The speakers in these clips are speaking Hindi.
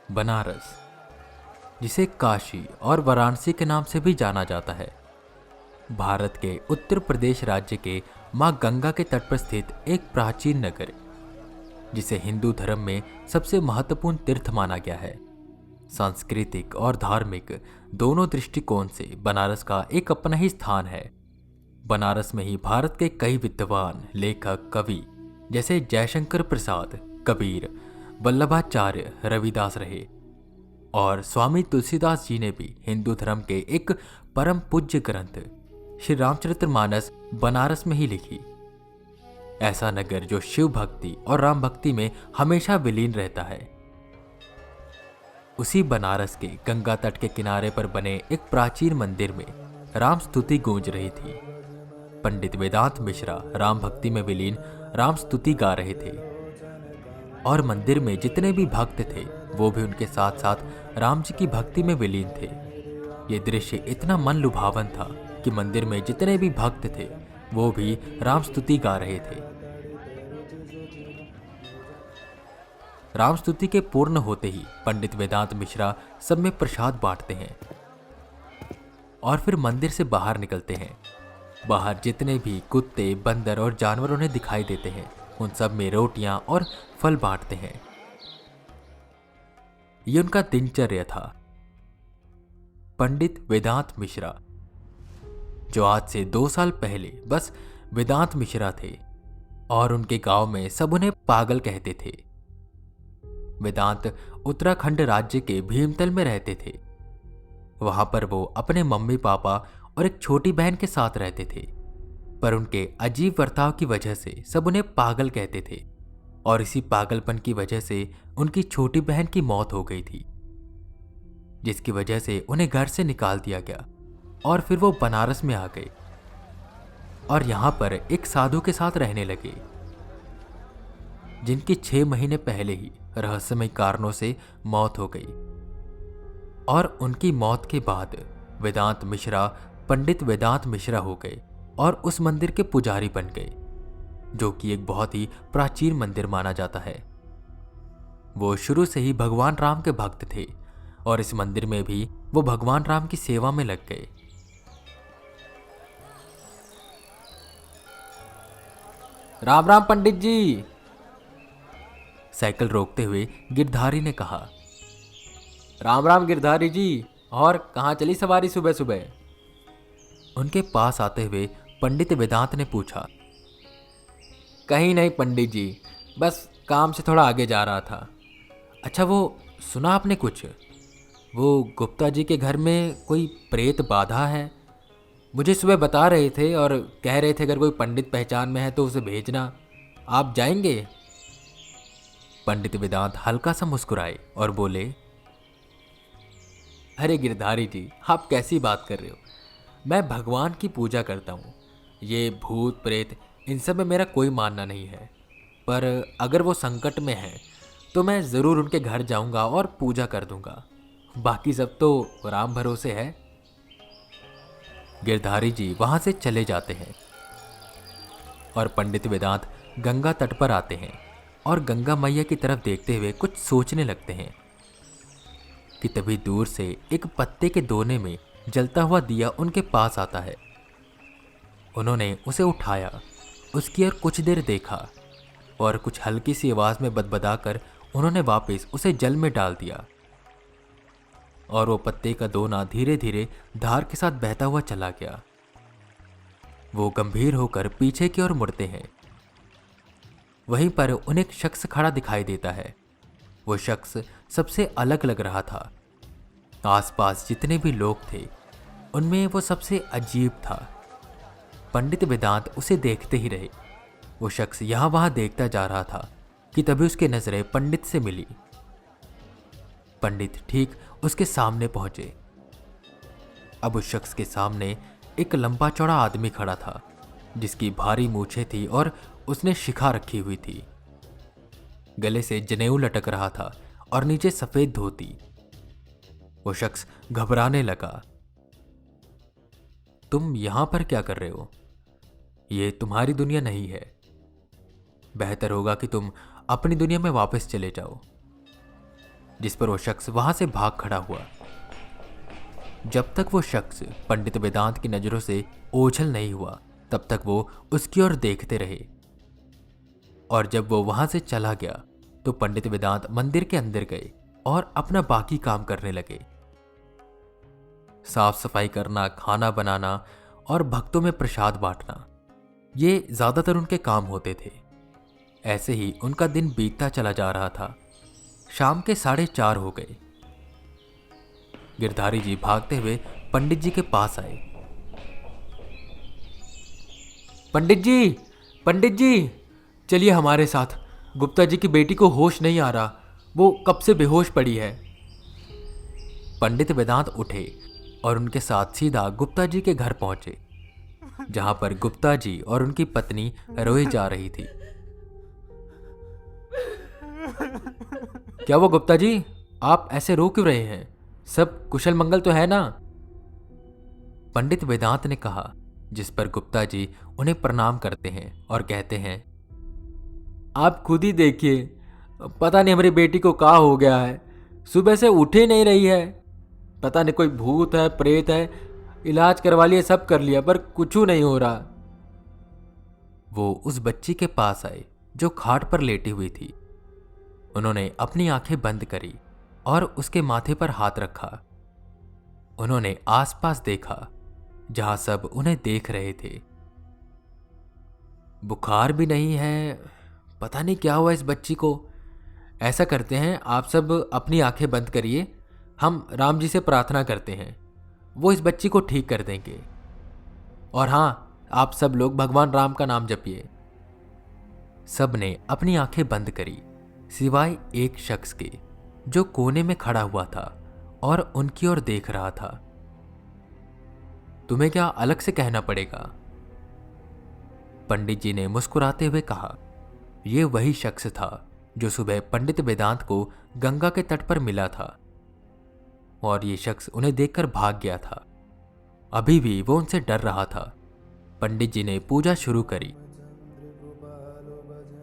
बनारस, जिसे काशी और वाराणसी के नाम से भी जाना जाता है, भारत के उत्तर प्रदेश राज्य के मां गंगा के तट पर स्थित एक प्राचीन नगर, जिसे हिंदू धर्म में सबसे महत्वपूर्ण तीर्थ माना गया है। सांस्कृतिक और धार्मिक दोनों दृष्टिकोण से बनारस का एक अपना ही स्थान है। बनारस में ही भारत के कई विद्वान, लेखक, कवि जैसे जयशंकर प्रसाद, कबीर, वल्लभाचार्य, रविदास रहे और स्वामी तुलसीदास जी ने भी हिंदू धर्म के एक परम पूज्य ग्रंथ श्री रामचरितमानस बनारस में ही लिखी। ऐसा नगर जो शिव भक्ति और राम भक्ति में हमेशा विलीन रहता है। उसी बनारस के गंगा तट के किनारे पर बने एक प्राचीन मंदिर में राम स्तुति गूंज रही थी। पंडित वेदांत मिश्रा राम भक्ति में विलीन राम स्तुति गा रहे थे और मंदिर में जितने भी भक्त थे वो भी उनके साथ साथ राम जी की भक्ति में विलीन थे। ये दृश्य इतना मन लुभावन था कि मंदिर में जितने भी भक्त थे वो भी राम स्तुति गा रहे थे। राम स्तुति के पूर्ण होते ही पंडित वेदांत मिश्रा सब में प्रसाद बांटते हैं और फिर मंदिर से बाहर निकलते हैं। बाहर जितने भी कुत्ते, बंदर और जानवर उन्हें दिखाई देते हैं उन सब में रोटियां और फल बांटते हैं। ये उनका दिनचर्या था। पंडित वेदांत मिश्रा, जो आज से 2 साल पहले बस वेदांत मिश्रा थे और उनके गांव में सब उन्हें पागल कहते थे। वेदांत उत्तराखंड राज्य के भीमतल में रहते थे। वहां पर वो अपने मम्मी पापा और एक छोटी बहन के साथ रहते थे, पर उनके अजीब बर्ताव की वजह से सब उन्हें पागल कहते थे और इसी पागलपन की वजह से उनकी छोटी बहन की मौत हो गई थी, जिसकी वजह से उन्हें घर से निकाल दिया गया और फिर वो बनारस में आ गए और यहां पर एक साधु के साथ रहने लगे, जिनकी 6 महीने पहले ही रहस्यमय कारणों से मौत हो गई। और उनकी मौत के बाद वेदांत मिश्रा पंडित वेदांत मिश्रा हो गए और उस मंदिर के पुजारी बन गए, जो कि एक बहुत ही प्राचीन मंदिर माना जाता है। वो शुरू से ही भगवान राम के भक्त थे और इस मंदिर में भी वो भगवान राम की सेवा में लग गए। राम राम पंडित जी, साइकिल रोकते हुए गिरधारी ने कहा। राम राम गिरधारी जी, और कहाँ चली सवारी सुबह सुबह? उनके पास आते हुए पंडित वेदांत ने पूछा। कहीं नहीं पंडित जी, बस काम से थोड़ा आगे जा रहा था। अच्छा, वो सुना आपने कुछ? वो गुप्ता जी के घर में कोई प्रेत बाधा है? मुझे सुबह बता रहे थे और कह रहे थे अगर कोई पंडित पहचान में है तो उसे भेजना। आप जाएंगे? पंडित वेदांत हल्का सा मुस्कुराए और बोले, अरे गिरधारी जी, आप कैसी बात कर रहे हो? मैं भगवान की पूजा करता हूँ। ये भूत प्रेत इन सब में मेरा कोई मानना नहीं है, पर अगर वो संकट में हैं तो मैं ज़रूर उनके घर जाऊँगा और पूजा कर दूँगा। बाकी सब तो राम भरोसे है। गिरधारी जी वहां से चले जाते हैं और पंडित वेदांत गंगा तट पर आते हैं और गंगा मैया की तरफ देखते हुए कुछ सोचने लगते हैं कि तभी दूर से एक पत्ते के दोने में जलता हुआ दिया उनके पास आता है। उन्होंने उसे उठाया, उसकी ओर कुछ देर देखा और कुछ हल्की सी आवाज में बदबदाकर उन्होंने वापस उसे जल में डाल दिया और वो पत्ते का दोना धीरे धीरे धार के साथ बहता हुआ चला गया। वो गंभीर होकर पीछे की ओर मुड़ते हैं। वहीं पर उन्हें एक शख्स खड़ा दिखाई देता है। वो शख्स सबसे अलग लग रहा था। आसपास जितने भी लोग थे उनमें वो सबसे अजीब था। पंडित वेदांत उसे देखते ही रहे। वो शख्स यहां वहां देखता जा रहा था कि तभी उसकी नजरें पंडित से मिली। पंडित ठीक उसके सामने पहुंचे। अब उस शख्स के सामने एक लंबा चौड़ा आदमी खड़ा था, जिसकी भारी मूछें थी और उसने शिखा रखी हुई थी। गले से जनेऊ लटक रहा था और नीचे सफेद धोती। वो शख्स घबराने लगा। तुम यहां पर क्या कर रहे हो? ये तुम्हारी दुनिया नहीं है। बेहतर होगा कि तुम अपनी दुनिया में वापस चले जाओ। जिस पर वो शख्स वहां से भाग खड़ा हुआ। जब तक वो शख्स पंडित वेदांत की नजरों से ओझल नहीं हुआ तब तक वो उसकी ओर देखते रहे, और जब वो वहां से चला गया तो पंडित वेदांत मंदिर के अंदर गए और अपना बाकी काम करने लगे। साफ सफाई करना, खाना बनाना और भक्तों में प्रसाद बांटना, ये ज्यादातर उनके काम होते थे। ऐसे ही उनका दिन बीतता चला जा रहा था। शाम के 4:30 हो गए। गिरधारी जी भागते हुए पंडित जी के पास आए। पंडित जी, पंडित जी, चलिए हमारे साथ। गुप्ता जी की बेटी को होश नहीं आ रहा, वो कब से बेहोश पड़ी है। पंडित वेदांत उठे और उनके साथ सीधा गुप्ता जी के घर पहुंचे, जहां पर गुप्ता जी और उनकी पत्नी रोए जा रही थी। क्या वो गुप्ता जी, आप ऐसे रो क्यों रहे हैं? सब कुशल मंगल तो है ना? पंडित वेदांत ने कहा, जिस पर गुप्ता जी उन्हें प्रणाम करते हैं और कहते हैं, आप खुद ही देखिए, पता नहीं हमारी बेटी को क्या हो गया है, सुबह से उठे नहीं रही है। पता नहीं कोई भूत है, प्रेत है, इलाज करवा लिया, सब कर लिया, पर कुछ नहीं हो रहा। वो उस बच्ची के पास आए जो खाट पर लेटी हुई थी। उन्होंने अपनी आंखें बंद करी और उसके माथे पर हाथ रखा। उन्होंने आसपास देखा जहां सब उन्हें देख रहे थे। बुखार भी नहीं है, पता नहीं क्या हुआ इस बच्ची को। ऐसा करते हैं, आप सब अपनी आंखें बंद करिए, हम राम जी से प्रार्थना करते हैं, वो इस बच्ची को ठीक कर देंगे। और हाँ, आप सब लोग भगवान राम का नाम जपिए। सब ने अपनी आंखें बंद करी सिवाय एक शख्स के, जो कोने में खड़ा हुआ था और उनकी ओर देख रहा था। तुम्हें क्या अलग से कहना पड़ेगा? पंडित जी ने मुस्कुराते हुए कहा। यह वही शख्स था जो सुबह पंडित वेदांत को गंगा के तट पर मिला था, और ये शख्स उन्हें देखकर भाग गया था। अभी भी वो उनसे डर रहा था। पंडित जी ने पूजा शुरू करी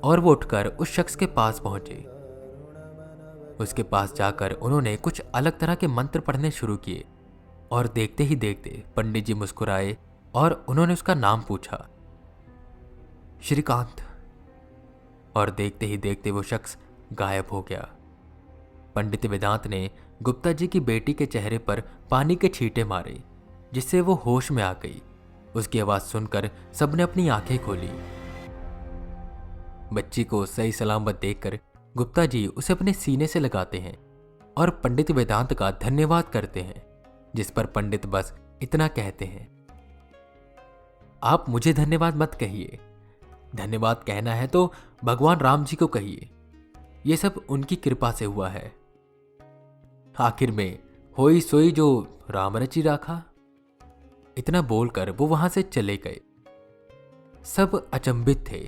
और वो उठकर उस शख्स के पास पहुंचे। उसके पास जाकर उन्होंने कुछ अलग तरह के मंत्र पढ़ने शुरू किए, और देखते ही देखते पंडित जी मुस्कुराए और उन्होंने उसका नाम पूछा, श्रीकांत। और देखते ही देखते वो शख्स गायब हो गया। पंडित वेदांत ने गुप्ता जी की बेटी के चेहरे पर पानी के छींटे मारे, जिससे वो होश में आ गई। उसकी आवाज सुनकर सबने अपनी आंखें खोली। बच्ची को सही सलामत देखकर गुप्ता जी उसे अपने सीने से लगाते हैं और पंडित वेदांत का धन्यवाद करते हैं, जिस पर पंडित बस इतना कहते हैं, आप मुझे धन्यवाद मत कहिए, धन्यवाद कहना है तो भगवान राम जी को कहिए, ये सब उनकी कृपा से हुआ है। आखिर में होई सोई जो राम रची राखा। इतना बोलकर वो वहां से चले गए। सब अचंभित थे,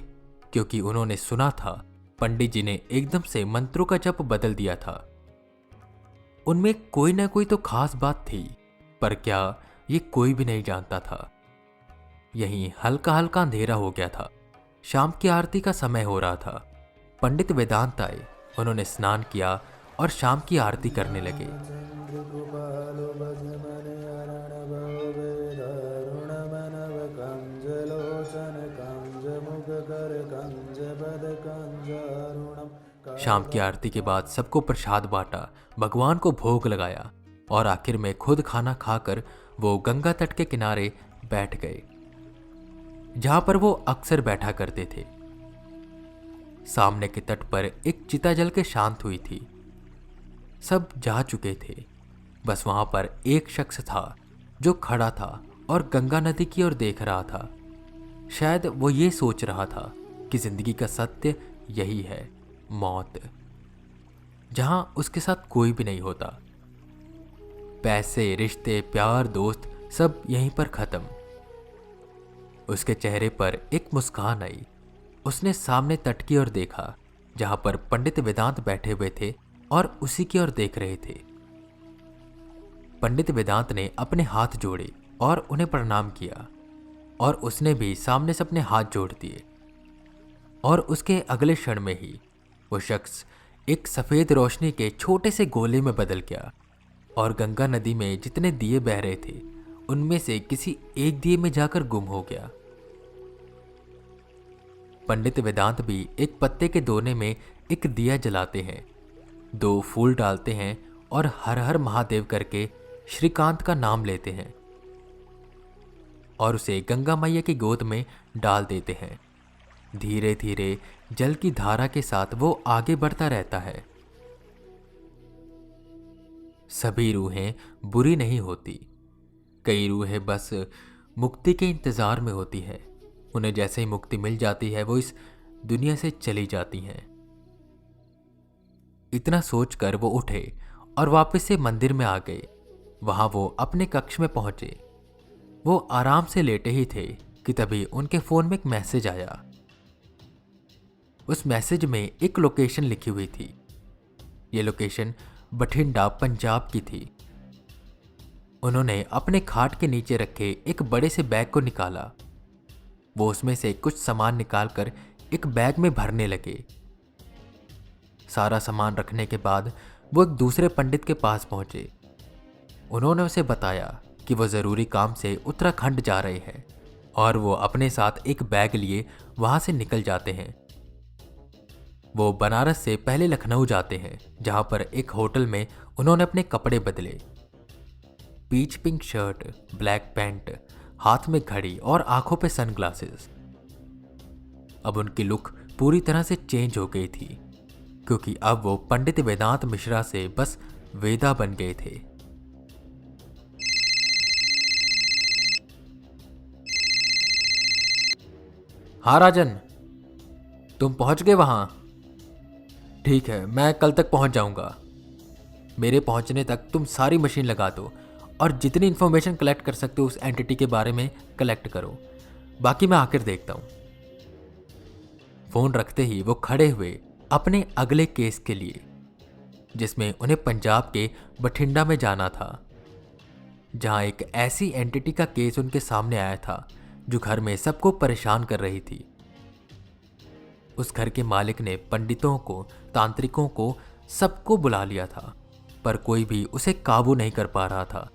क्योंकि उन्होंने सुना था पंडित जी ने एकदम से मंत्रों का जप बदल दिया था। उनमें कोई ना कोई तो खास बात थी, पर क्या ये कोई भी नहीं जानता था। यहीं हल्का हल्का अंधेरा हो गया था। शाम की आरती का समय हो रहा था। पंडित वेदांत आए, उन्होंने स्नान किया और शाम की आरती करने लगे। शाम की आरती के बाद सबको प्रसाद बांटा, भगवान को भोग लगाया और आखिर में खुद खाना खाकर वो गंगा तट के किनारे बैठ गए, जहां पर वो अक्सर बैठा करते थे। सामने के तट पर एक चिता जल के शांत हुई थी। सब जा चुके थे, बस वहां पर एक शख्स था जो खड़ा था और गंगा नदी की ओर देख रहा था। शायद वो ये सोच रहा था कि जिंदगी का सत्य यही है, मौत, जहां उसके साथ कोई भी नहीं होता। पैसे, रिश्ते, प्यार, दोस्त सब यहीं पर खत्म। उसके चेहरे पर एक मुस्कान आई। उसने सामने तट की ओर देखा, जहां पर पंडित वेदांत बैठे हुए थे और उसी की ओर देख रहे थे। पंडित वेदांत ने अपने हाथ जोड़े और उन्हें प्रणाम किया, और उसने भी सामने से अपने हाथ जोड़ दिए। और उसके अगले क्षण में ही वो शख्स एक सफ़ेद रोशनी के छोटे से गोले में बदल गया और गंगा नदी में जितने दिए बह रहे थे उनमें से किसी एक दिए में जाकर गुम हो गया। पंडित वेदांत भी एक पत्ते के दोने में एक दिया जलाते हैं, 2 फूल डालते हैं और हर हर महादेव करके श्रीकांत का नाम लेते हैं और उसे गंगा मैया की गोद में डाल देते हैं। धीरे धीरे जल की धारा के साथ वो आगे बढ़ता रहता है। सभी रूहें बुरी नहीं होती, कई रूहें बस मुक्ति के इंतजार में होती है। उन्हें जैसे ही मुक्ति मिल जाती है वो इस दुनिया से चली जाती हैं। इतना सोचकर वो उठे और वापस से मंदिर में आ गए। वहां वो अपने कक्ष में पहुंचे। वो आराम से लेटे ही थे कि तभी उनके फोन में एक मैसेज आया। उस मैसेज में एक लोकेशन लिखी हुई थी। ये लोकेशन बठिंडा पंजाब की थी। उन्होंने अपने खाट के नीचे रखे एक बड़े से बैग को निकाला। वो उसमें से कुछ सामान निकालकर एक बैग में भरने लगे। सारा सामान रखने के बाद वो एक दूसरे पंडित के पास पहुंचे। उन्होंने उसे बताया कि वो ज़रूरी काम से उत्तराखंड जा रहे हैं और वो अपने साथ एक बैग लिए वहां से निकल जाते हैं। वो बनारस से पहले लखनऊ जाते हैं, जहां पर एक होटल में उन्होंने अपने कपड़े बदले। Peach pink shirt, black pant, हाथ में घड़ी और आंखों पे सनग्लासेस। अब उनकी लुक पूरी तरह से चेंज हो गई थी, क्योंकि अब वो पंडित वेदांत मिश्रा से बस वेदा बन गए थे। हाँ राजन, तुम पहुंच गए वहां? ठीक है, मैं कल तक पहुंच जाऊंगा। मेरे पहुंचने तक तुम सारी मशीन लगा दो और जितनी इंफॉर्मेशन कलेक्ट कर सकते हो उस एंटिटी के बारे में कलेक्ट करो। बाकी मैं आकर देखता हूं। फोन रखते ही वो खड़े हुए अपने अगले केस के लिए, जिसमें उन्हें पंजाब के बठिंडा में जाना था, जहां एक ऐसी एंटिटी का केस उनके सामने आया था जो घर में सबको परेशान कर रही थी। उस घर के मालिक ने पंडितों को, तांत्रिकों को, सबको बुला लिया था, पर कोई भी उसे काबू नहीं कर पा रहा था।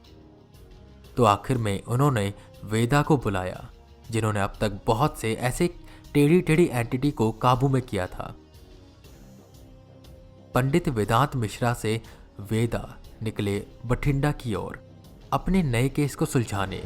तो आखिर में उन्होंने वेदा को बुलाया, जिन्होंने अब तक बहुत से ऐसे टेढ़ी टेढ़ी एंटिटी को काबू में किया था। पंडित वेदांत मिश्रा से वेदा निकले बठिंडा की ओर अपने नए केस को सुलझाने।